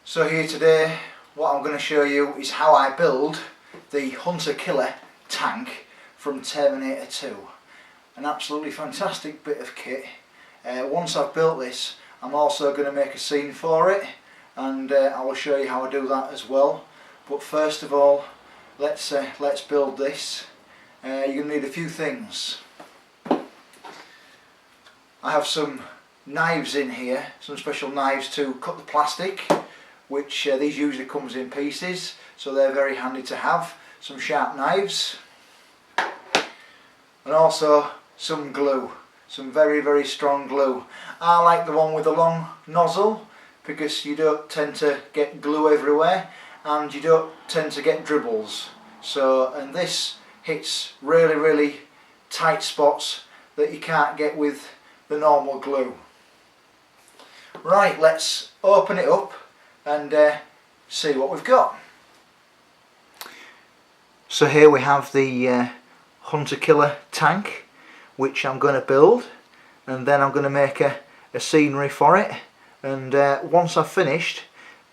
So here today, what I'm going to show you is how I build the Hunter Killer tank from Terminator 2. An absolutely fantastic bit of kit. Once I've built this, I'm also going to make a scene for it, and I will show you how I do that as well. But first of all, let's build this. You're going to need a few things. I have some knives in here, some special knives to cut the plastic, which these usually comes in pieces, so they're very handy to have. Some sharp knives, and also some glue, some very strong glue. I like the one with the long nozzle because you don't tend to get glue everywhere and you don't tend to get dribbles. So, and this hits really tight spots that you can't get with the normal glue. Right, let's open it up and see what we've got. So here we have the Hunter Killer tank, which I'm going to build, and then I'm going to make a scenery for it, and once I've finished,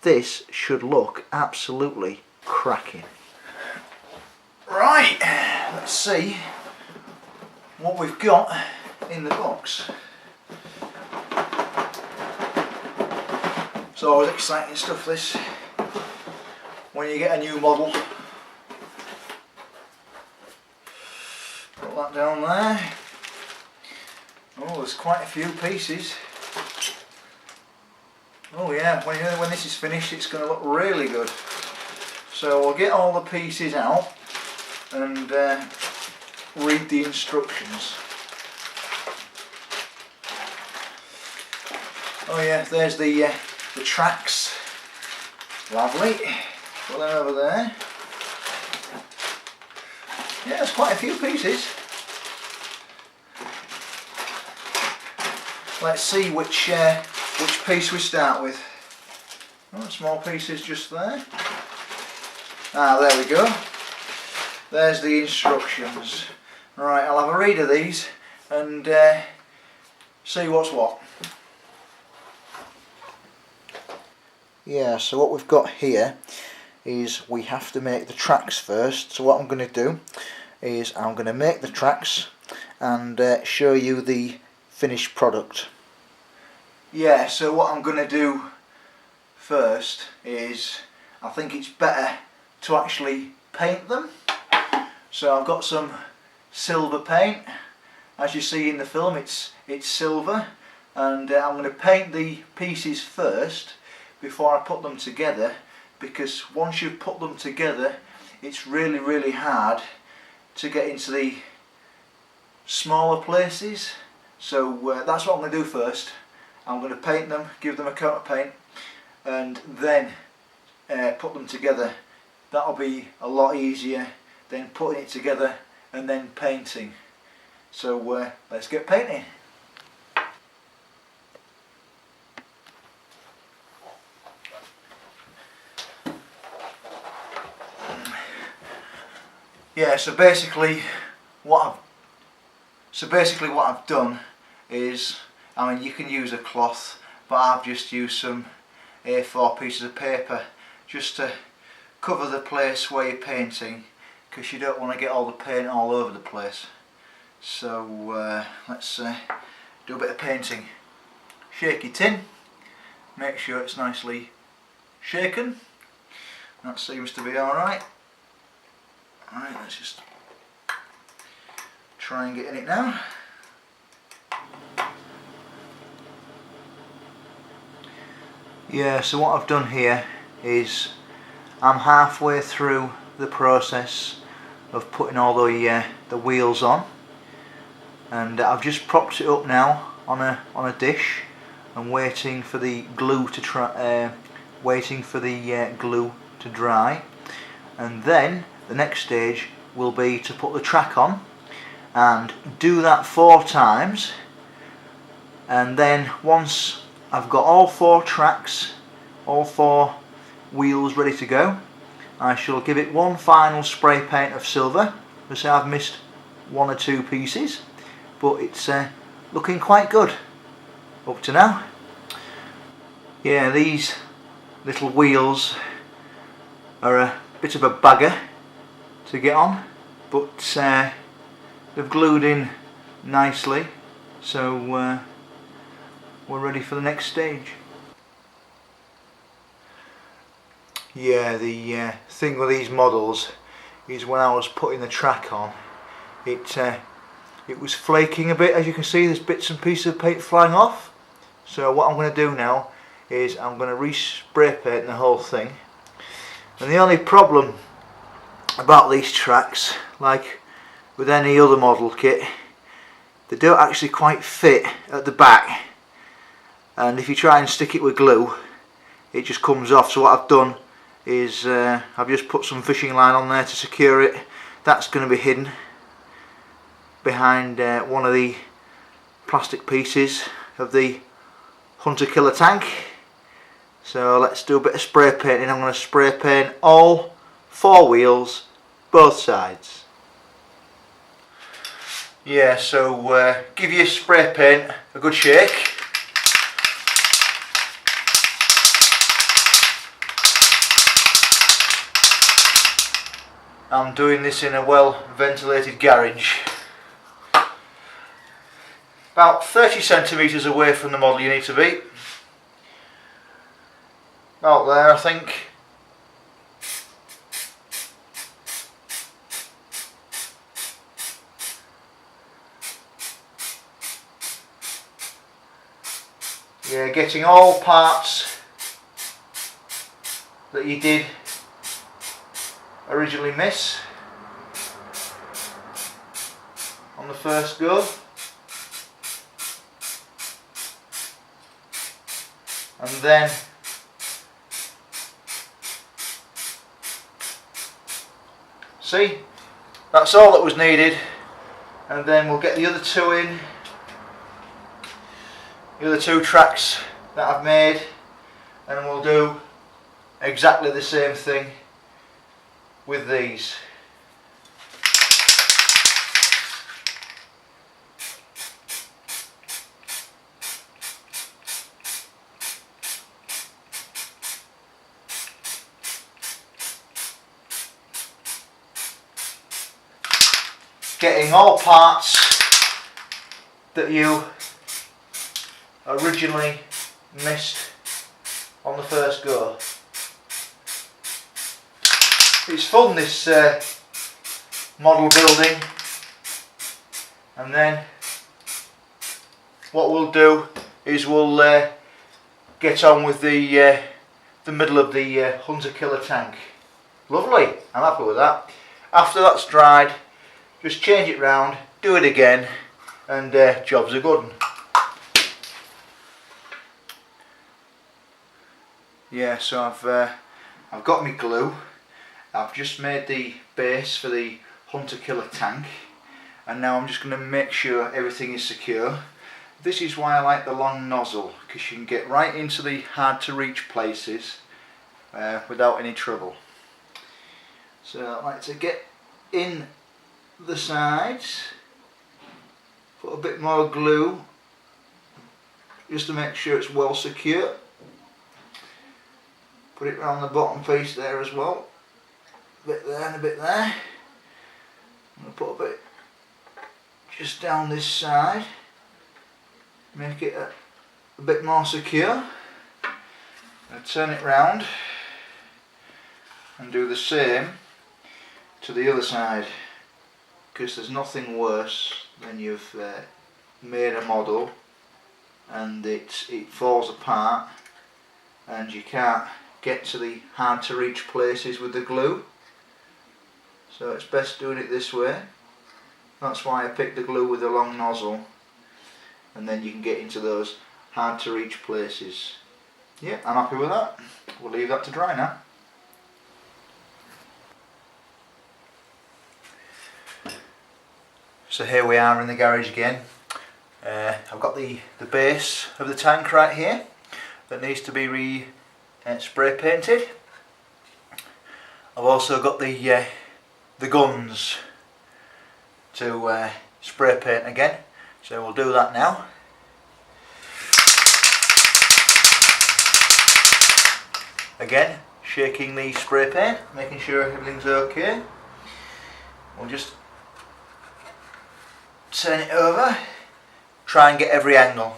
this should look absolutely cracking. Right, let's see what we've got in the box. It's always exciting stuff, this, when you get a new model. Put that down there. Oh, there's quite a few pieces. Oh yeah, when this is finished, it's going to look really good. So we'll get all the pieces out and read the instructions. Oh yeah, there's the tracks. Lovely. Put them over there. Yeah, there's quite a few pieces. Let's see which piece we start with. Oh, small pieces just there. Ah, there we go. There's the instructions. Right, I'll have a read of these and see what's what. Yeah, so what we've got here is we have to make the tracks first. So what I'm going to do is I'm going to make the tracks and show you the finished product. Yeah, so what I'm going to do first is, I think it's better to actually paint them. So I've got some silver paint. As you see in the film, it's silver, and I'm going to paint the pieces first before I put them together, because once you've put them together, it's really hard to get into the smaller places. So that's what I'm going to do first. I'm going to paint them, give them a coat of paint, and then put them together. That'll be a lot easier than putting it together and then painting. So let's get painting. Yeah, so basically what I've done is, I mean, you can use a cloth, but I've just used some A4 pieces of paper just to cover the place where you're painting, because you don't want to get all the paint all over the place. So let's do a bit of painting. Shake it in, make sure it's nicely shaken. That seems to be alright. Alright, let's just try and get in it now. Yeah, so what I've done here is I'm halfway through the process of putting all the wheels on, and I've just propped it up now on a dish and waiting for the glue to dry, and then the next stage will be to put the track on and do that 4 times, and then once I've got all 4 tracks, all 4 wheels ready to go, I shall give it one final spray paint of silver. As I say, I've missed 1 or 2 pieces, but it's looking quite good up to now. Yeah, these little wheels are a bit of a bagger to get on, but they've glued in nicely, so we're ready for the next stage. Yeah, the thing with these models is when I was putting the track on, it was flaking a bit. As you can see, there's bits and pieces of paint flying off. So what I'm going to do now is I'm going to re-spray paint the whole thing. And the only problem about these tracks, like with any other model kit, they don't actually quite fit at the back, and if you try and stick it with glue, it just comes off. So what I've done is I've just put some fishing line on there to secure it. That's going to be hidden behind one of the plastic pieces of the Hunter Killer tank. So let's do a bit of spray painting. I'm going to spray paint all 4 wheels, both sides. Yeah, so give your spray paint a good shake. I'm doing this in a well ventilated garage. About 30 centimetres away from the model you need to be. About there, I think. Yeah, getting all parts that you did originally miss on the first go. And then see, that's all that was needed, and then we'll get the other 2 in, the other 2 tracks that I've made, and we'll do exactly the same thing with these. Getting all parts that you originally missed on the first go. It's fun, this model building, and then what we'll do is we'll get on with the middle of the Hunter Killer tank. Lovely, I'm happy with that. After that's dried, just change it round, do it again, and jobs are good. Yeah, so I've got my glue. I've just made the base for the Hunter Killer tank, and now I'm just going to make sure everything is secure. This is why I like the long nozzle, because you can get right into the hard to reach places without any trouble. So I like to get in the sides, put a bit more glue just to make sure it's well secure. Put it around the bottom piece there as well, a bit there and a bit there. I'm going to put a bit just down this side, make it a bit more secure. I'll turn it round and do the same to the other side, because there's nothing worse than you've made a model and it falls apart and you can't get to the hard to reach places with the glue. So it's best doing it this way. That's why I picked the glue with the long nozzle, and then you can get into those hard to reach places. Yeah, I'm happy with that. We'll leave that to dry now. So here we are in the garage again. I've got the base of the tank right here that needs to be spray painted. I've also got the guns to spray paint again, so we'll do that now. Again, shaking the spray paint, making sure everything's okay. We'll just turn it over, try and get every angle.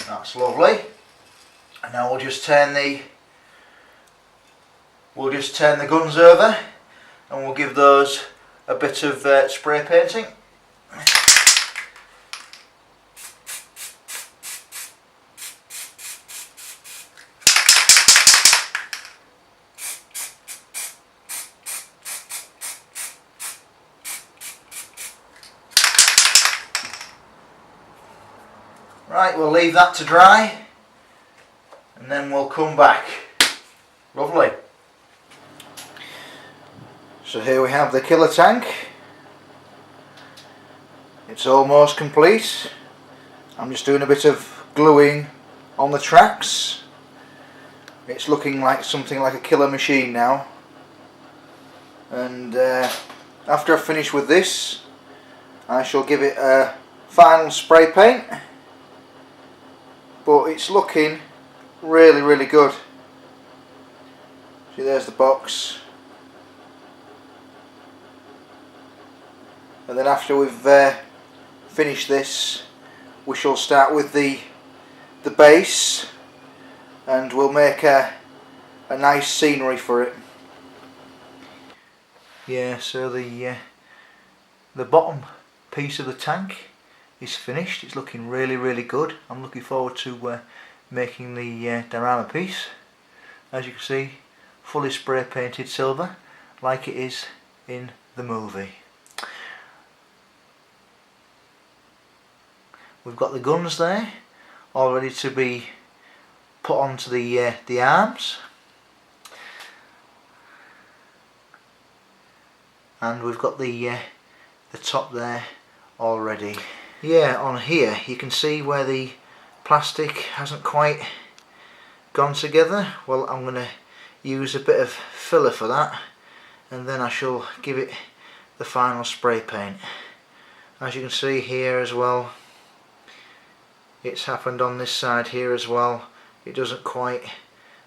That's lovely. And now we'll just turn the guns over, and we'll give those a bit of spray painting. Right, we'll leave that to dry and then we'll come back. Lovely. So here we have the killer tank. It's almost complete. I'm just doing a bit of gluing on the tracks. It's looking like something like a killer machine now. And after I finish with this, I shall give it a final spray paint. But it's looking really good. See, there's the box. And then after we've finished this, we shall start with the base, and we'll make a nice scenery for it. Yeah, so the bottom piece of the tank is finished. It's looking really good. I'm looking forward to making the diorama piece. As you can see, fully spray painted silver like it is in the movie. We've got the guns there all ready to be put onto the arms, and we've got the top there already. Yeah, on here you can see where the plastic hasn't quite gone together. Well, I'm going to use a bit of filler for that, and then I shall give it the final spray paint. As you can see here as well, it's happened on this side here as well. It doesn't quite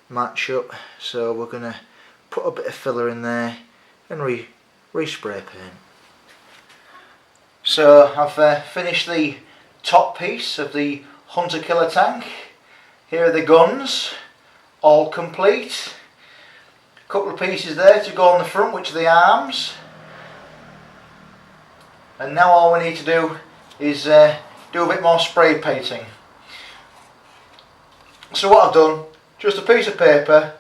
match up, so we're going to put a bit of filler in there and re-spray paint. So I've finished the top piece of the Hunter Killer tank. Here are the guns, all complete. A couple of pieces there to go on the front, which are the arms. And now all we need to do is do a bit more spray painting. So what I've done, just a piece of paper,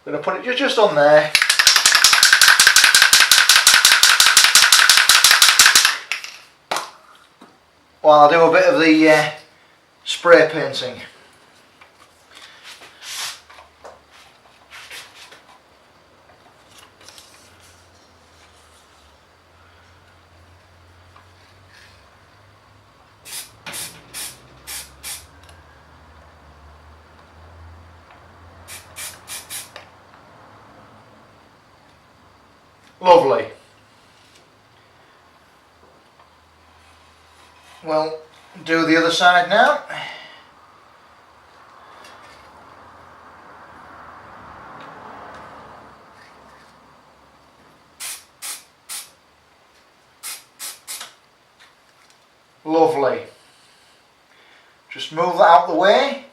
I'm going to put it just on there. While I do a bit of the spray painting. Lovely. Well, do the other side now. Lovely. Just move that out the way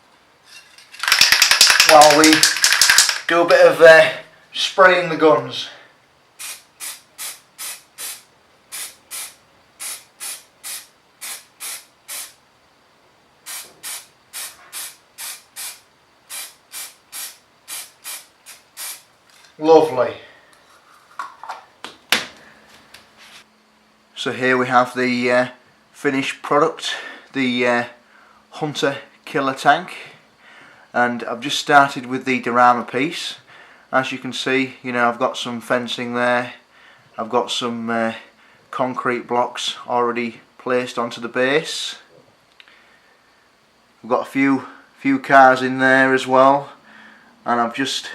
while we do a bit of spraying the guns. Lovely. So here we have the finished product, the Hunter Killer tank, and I've just started with the Diorama piece. As you can see, you know, I've got some fencing there, I've got some concrete blocks already placed onto the base. I've got a few cars in there as well, and I've just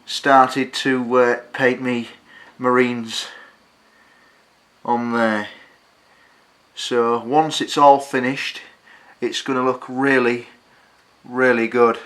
started to paint me Marines on there. So once it's all finished, it's going to look really, really good.